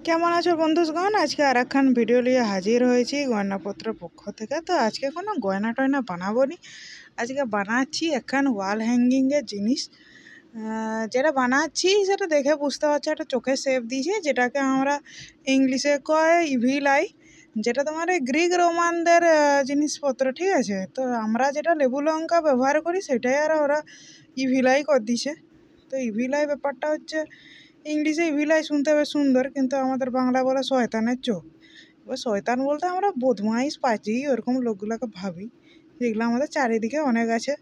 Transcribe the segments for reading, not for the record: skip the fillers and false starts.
কেমন আছো বন্ধুগণ? আজকে আর একখান ভিডিও নিয়ে হাজির হয়েছি গয়নাপত্রের পক্ষ থেকে। তো আজকে কোনো গয়না টয়না বানাবো নি, আজকে বানাচ্ছি একখান ওয়াল হ্যাঙ্গিংয়ের জিনিস। যেটা বানাচ্ছি সেটা দেখে বুঝতে পারছো, একটা চোখে শেপ দিয়েছি, যেটাকে আমরা ইংলিশে কয় ইভিলাই, যেটা তোমার এই গ্রিক রোমানদের জিনিসপত্র, ঠিক আছে? তো আমরা যেটা লেবু লঙ্কা ব্যবহার করি সেটাই আর ওরা ইভিলাই করে দিছে। তো ইভিলাই ব্যাপারটা হচ্ছে, ইংলিশে ইভিলাই শুনতে বেশ সুন্দর, কিন্তু আমাদের বাংলা বলে শয়তানের চোখ। এবার শয়তান বলতে আমরা বদমাইশ পাজি ওরকম লোকগুলোকে ভাবি, যেগুলো আমাদের চারিদিকে অনেক আছে।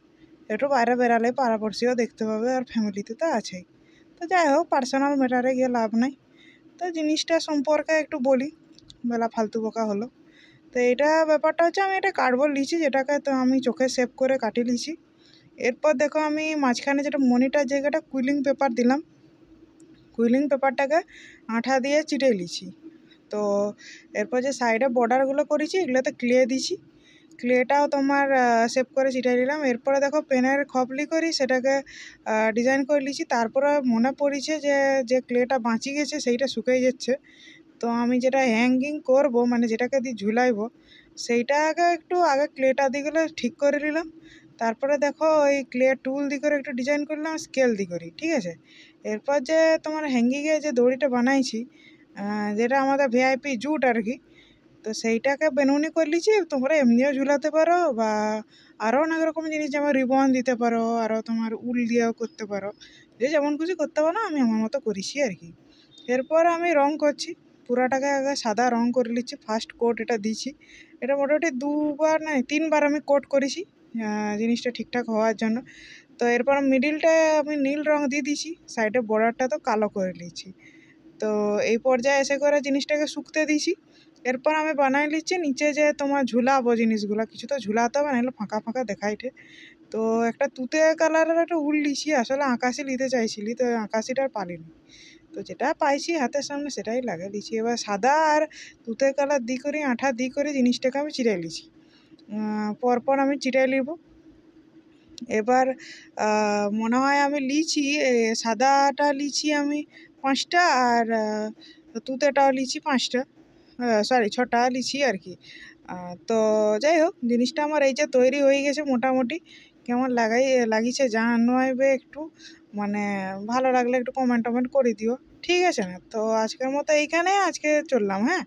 একটু বাইরে বেরালে পাড়াপড়শিও দেখতে পাবে, আর ফ্যামিলিতে তো আছেই। তো যাই হোক, পার্সোনাল ম্যাটারে গিয়ে লাভ নাই। তো জিনিসটা সম্পর্কে একটু বলি, বেলা ফালতু বকা হলো। তো এটা ব্যাপারটা হচ্ছে, আমি একটা কার্ডবোর্ড নিয়েছি, যেটাকে তো আমি চোখে সেভ করে কাটিয়ে নিয়েছি। এরপর দেখো, আমি মাঝখানে যেটা মনিটার জায়গাটা কুইলিং পেপার দিলাম, কুইলিং পেপারটাকে আঠা দিয়ে চিটে নিয়েছি। তো এরপর যে সাইডে বর্ডারগুলো করেছি, এগুলোতে ক্লে দিয়েছি, ক্লেটাও তোমার শেপ করে চিটাই নিলাম। এরপরে দেখো, পেনের খপলি করি সেটাকে ডিজাইন করে নিয়েছি। তারপরে মনে পড়েছে যে যে ক্লেটা বাঁচি গেছে সেইটা শুকিয়ে যাচ্ছে। তো আমি যেটা হ্যাঙ্গিং করব, মানে যেটাকে দিয়ে ঝুলাইবো, সেইটা একটু আগে ক্লেটা দিয়েগুলো ঠিক করে নিলাম। তারপরে দেখো, ওই ক্লে টুল দিয়ে করে একটু ডিজাইন করলাম, স্কেল দিয়ে করি, ঠিক আছে? এরপর যে তোমার হ্যাঙ্গিংয়ে যে দড়িটা বানাইছি, যেটা আমাদের ভিআইপি জুট আর কি, তো সেইটাকে বেনুনি করে নিয়েছি। তোমরা এমনিও ঝুলাতে পারো, বা আরও অনেক রকম জিনিস, যেমন রিবন দিতে পারো, আরও তোমার উল দিয়েও করতে পারো, যে যেমন খুশি করতে পারো। আমি আমার মতো করেছি আর কি। এরপর আমি রং করছি, পুরাটাকে আগে সাদা রং করে নিচ্ছি, ফার্স্ট কোট এটা দিয়েছি। এটা মোটামুটি দুবার নয় তিনবার আমি কোট করেছি জিনিসটা ঠিকঠাক হওয়ার জন্য। তো এরপর মিডিলটায় আমি নীল রং দিয়ে দিয়েছি, সাইডে বর্ডারটা তো কালো করে নিয়েছি। তো এই পর্যায়ে এসে করে জিনিসটাকে শুকতে দিয়েছি। এরপর আমি বানাই নিচ্ছি নিচে যে তোমার ঝুলাবো জিনিসগুলো, কিছু তো ঝুলাতে হবে, নাহলে ফাঁকা ফাঁকা দেখাইটে। তো একটা তুতে কালারের একটা উল নিয়েছি, আসলে আকাশি নিতে চাইছিলি, তো আকাশিটা আর পালিনি। তো যেটা পাইছি হাতের সামনে সেটাই লাগিয়ে দিচ্ছি। এবার সাদা আর তুতে কালার দিয়ে করে, আঠা দিয়ে করে জিনিসটাকে আমি চিড়াই নিচ্ছি। পরপর আমি চিড়াই নিব। এবার মনে হয় আমি লিছি, সাদাটা লিছি আমি 5টা, আর তুতেটাও লিছি 5টা, সরি 6টা লিছি আর কি। তো যাই হোক, জিনিসটা আমার এই যে তৈরি হয়ে গেছে মোটামুটি। কেমন লাগিছে জানাইবে একটু, মানে ভালো লাগলে একটু কমেন্ট টমেন্ট করে দিও, ঠিক আছে? না তো আজকের মতো এইখানে আজকে চললাম, হ্যাঁ।